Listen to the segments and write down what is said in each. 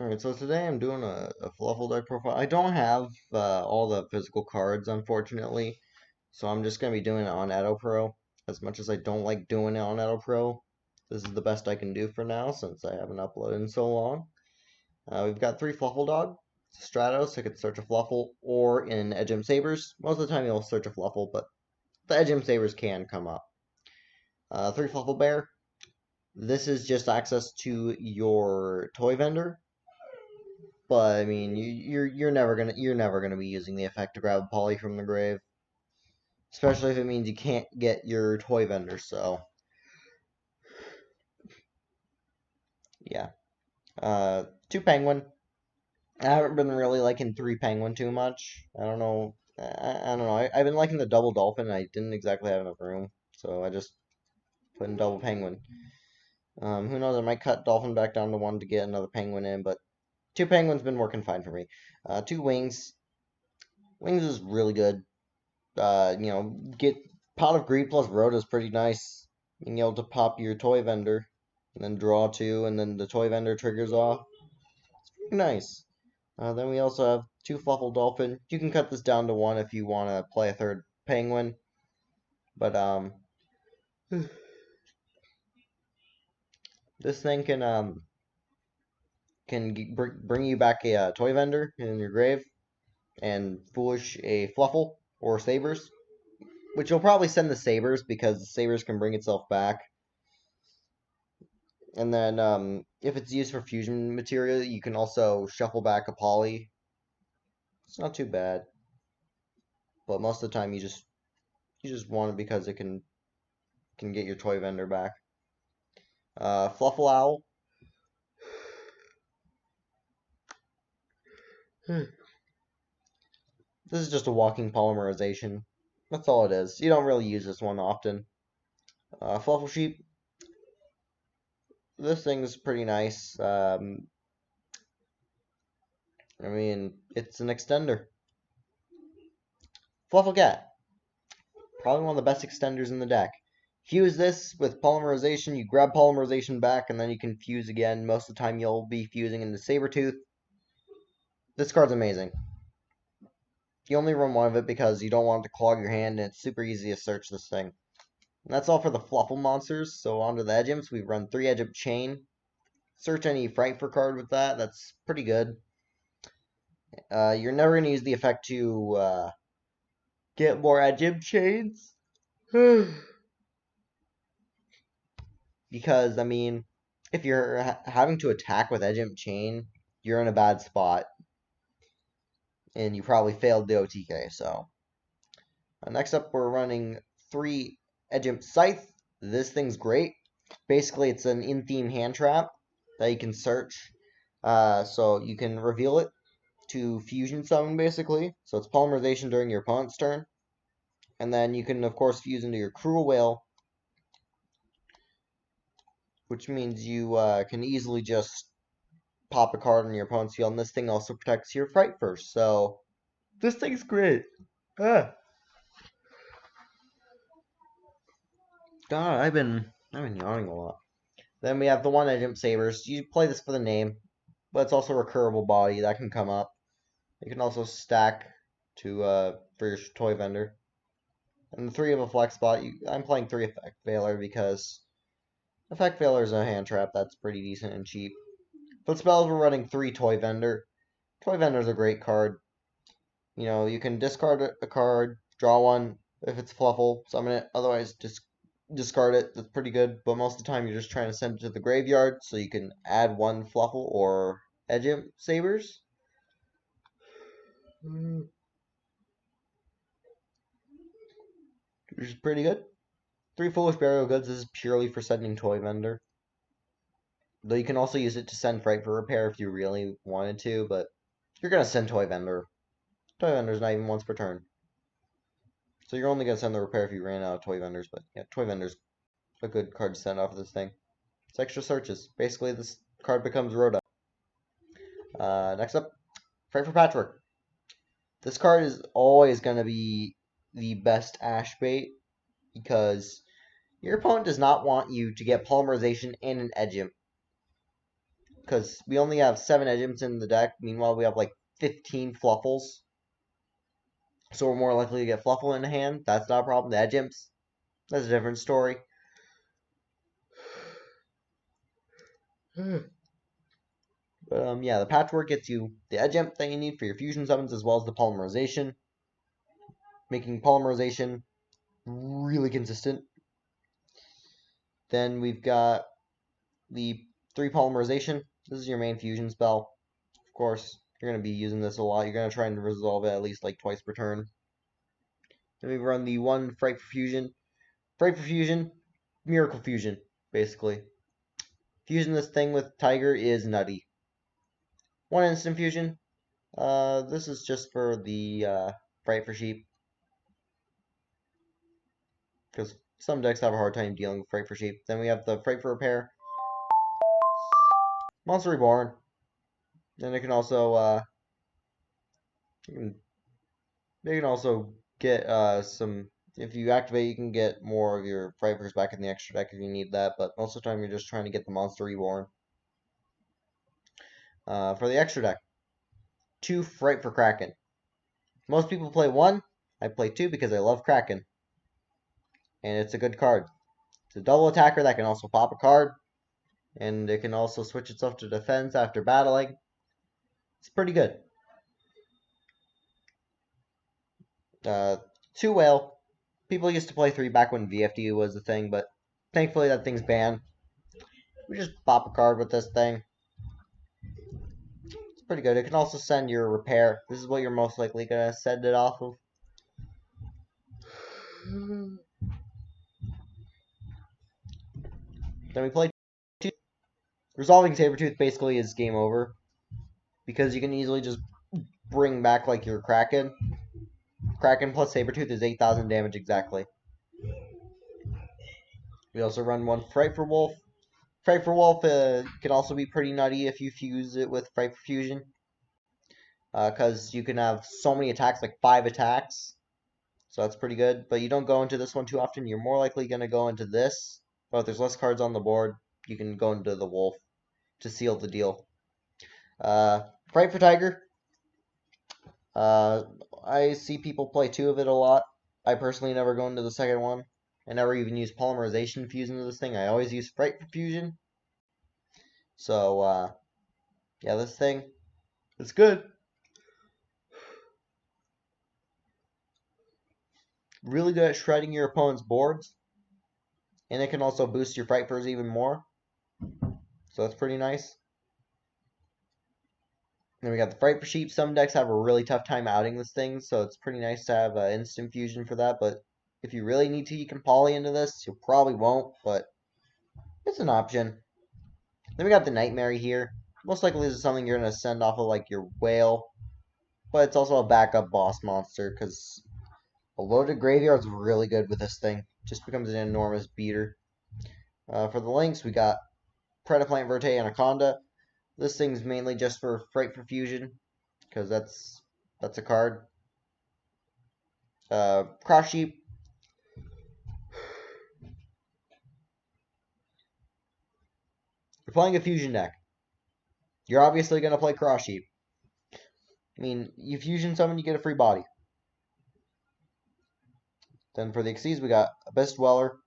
Alright, so today I'm doing a Fluffal deck profile. I don't have all the physical cards, unfortunately, so I'm just going to be doing it on Edo Pro. As much as I don't like doing it on Edo Pro, this is the best I can do for now since I haven't uploaded in so long. We've got 3 Fluffal Dog, Stratos, so I could search a Fluffal, or in Edgem Sabers. Most of the time you'll search a Fluffal, but the Edgem Sabers can come up. 3 Fluffal Bear. This is just access to your toy vendor. But I mean, you're never gonna be using the effect to grab a poly from the grave, especially if it means you can't get your toy vendor. So yeah, 2 penguin. I haven't been really liking 3 penguin too much. I don't know. I don't know. I've been liking the double dolphin. I didn't exactly have enough room, so I just put in double penguin. Who knows? I might cut dolphin back down to 1 to get another penguin in, but 2 penguin's been working fine for me. 2 wings. Wings is really good. Get Pot of Greed plus Rhoda is pretty nice. Being able to pop your toy vendor and then draw 2, and then the toy vendor triggers off. It's pretty nice. Then we also have 2 Fluffal Dolphin. You can cut this down to 1 if you want to play a 3rd penguin. But this thing can bring you back a toy vendor in your grave and foolish a Fluffal or Sabers. Which you'll probably send the Sabers because the Sabers can bring itself back. And then if it's used for fusion material, you can also shuffle back a poly. It's not too bad. But most of the time you just want it because it can get your toy vendor back. Fluffal Owl. This is just a walking polymerization. That's all it is. You don't really use this one often. Fluffal Sheep. This thing's pretty nice. I mean, it's an extender. Fluffal Cat. Probably one of the best extenders in the deck. Fuse this with polymerization. You grab polymerization back, and then you can fuse again. Most of the time, you'll be fusing into Sabertooth. This card's amazing. You only run 1 of it because you don't want it to clog your hand, and it's super easy to search this thing. And that's all for the Fluffal monsters. So on to the Edgems. We've run 3 Edgem Chain. Search any Frankfurt card with that. That's pretty good. You're never going to use the effect to get more Edgem Chains. Because, I mean, if you're having to attack with Edgem Chain, you're in a bad spot. And you probably failed the OTK, so. Next up, we're running 3 Edgem Scythe. This thing's great. Basically, it's an in-theme hand trap that you can search. So you can reveal it to fusion summon, basically. So it's polymerization during your opponent's turn. And then you can, of course, fuse into your Cruel Whale, which means you can easily just pop a card on your opponent's field, and this thing also protects your Fright First. So this thing's great. God, I've been yawning a lot. Then we have the 1 Edgem Sabers. You play this for the name, but it's also a recurable body that can come up. You can also stack to for your toy vendor. And the 3 of a flex spot. I'm playing 3 Effect Veiler because Effect Veiler is a hand trap that's pretty decent and cheap. But spells, we're running 3 Toy Vendor. Toy Vendor is a great card. You know, you can discard a card, draw 1 if it's Fluffal, summon it. Otherwise, just discard it. That's pretty good. But most of the time, you're just trying to send it to the graveyard so you can add 1 Fluffal or Edgem Sabers. Which is pretty good. 3 Foolish Burial Goods. This is purely for sending Toy Vendor. Though you can also use it to send Fright for Repair if you really wanted to, but you're going to send Toy Vendor. Toy Vendor's not even once per turn. So you're only going to send the repair if you ran out of Toy Vendors, but yeah, Toy Vendor's a good card to send off of this thing. It's extra searches. Basically, this card becomes Rhoda. Next up, Fright for Patchwork. This card is always going to be the best Ash bait because your opponent does not want you to get Polymerization and an Edgem. because we only have 7 edge imps in the deck. Meanwhile, we have like 15 Fluffals. So we're more likely to get Fluffal in hand. That's not a problem. The edge imps, that's a different story. But yeah, the patchwork gets you the edge imp that you need for your fusion summons as well as the polymerization, making polymerization really consistent. Then we've got the 3 polymerization. This is your main fusion spell. Of course, you're going to be using this a lot. You're going to try and resolve it at least like twice per turn. Then we run the 1 Fright for Fusion. Fright for Fusion, Miracle Fusion, basically. Fusing this thing with Tiger is nutty. 1 instant fusion. This is just for the Fright for Sheep. Because some decks have a hard time dealing with Fright for Sheep. Then we have the Fright for Repair. Monster Reborn. And it can also, you can also get some. If you activate, you can get more of your Frighters back in the extra deck if you need that. But most of the time, you're just trying to get the Monster Reborn. For the extra deck, 2 Fright for Kraken. Most people play 1. I play 2 because I love Kraken. And it's a good card. It's a double attacker that can also pop a card. And it can also switch itself to defense after battling. It's pretty good. 2 Whale. People used to play 3 back when VFD was a thing, but thankfully that thing's banned. We just pop a card with this thing. It's pretty good. It can also send your repair. This is what you're most likely going to send it off of. Then we play 2. Resolving Sabretooth basically is game over. Because you can easily just bring back like your Kraken. Kraken plus Sabretooth is 8,000 damage exactly. We also run 1 Fright for Wolf. Fright for Wolf can also be pretty nutty if you fuse it with Fright for Fusion. Because you can have so many attacks, like 5 attacks. So that's pretty good. But you don't go into this one too often. You're more likely going to go into this. But if there's less cards on the board, you can go into the Wolf to seal the deal. Fright for Tiger. I see people play 2 of it a lot. I personally never go into the second one. I never even use polymerization fusion to this thing. I always use Fright for Fusion. So, yeah, this thing, it's good. Really good at shredding your opponent's boards. And it can also boost your Fright Furs even more. So that's pretty nice. Then we got the Fright for Sheep. Some decks have a really tough time outing this thing, so it's pretty nice to have instant fusion for that. But if you really need to, you can poly into this. You probably won't, but it's an option. Then we got the Nightmare here. Most likely this is something you're going to send off of like your Whale. But it's also a backup boss monster because a loaded graveyard's really good with this thing. Just becomes an enormous beater. For the links, we got Predaplant Verte Anaconda. This thing's mainly just for Fright for Fusion because that's a card. Cross Sheep. You're playing a fusion deck. You're obviously going to play Cross Sheep. I mean, you fusion summon, you get a free body. Then for the Xyz, we got Abyss Dweller.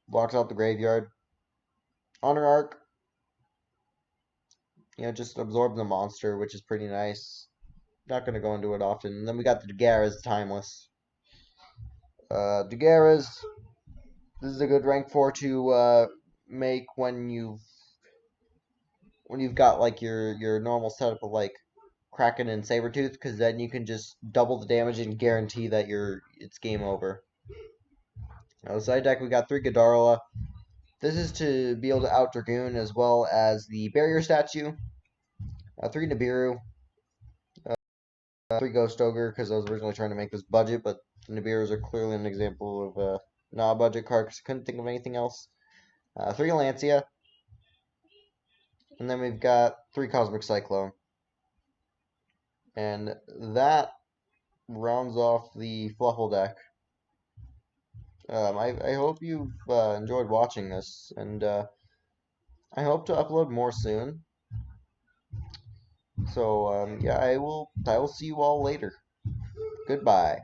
Blocks out the graveyard. Honor Arc. Just absorb the monster, which is pretty nice. Not going to go into it often. And then we got the Dagaras Timeless. Dagaras. This is a good rank 4 to make when you've got like your normal setup of like Kraken and Sabretooth, because then you can just double the damage and guarantee that it's game over. Now, side deck, we got 3 Godarla. This is to be able to out Dragoon as well as the Barrier Statue. 3 Nibiru. 3 Ghost Ogre, because I was originally trying to make this budget, but the Nibirus are clearly an example of a not-budget card because I couldn't think of anything else. 3 Lancia. And then we've got 3 Cosmic Cyclone. And that rounds off the Fluffal deck. I hope you've enjoyed watching this, and I hope to upload more soon. So yeah, I will see you all later. Goodbye.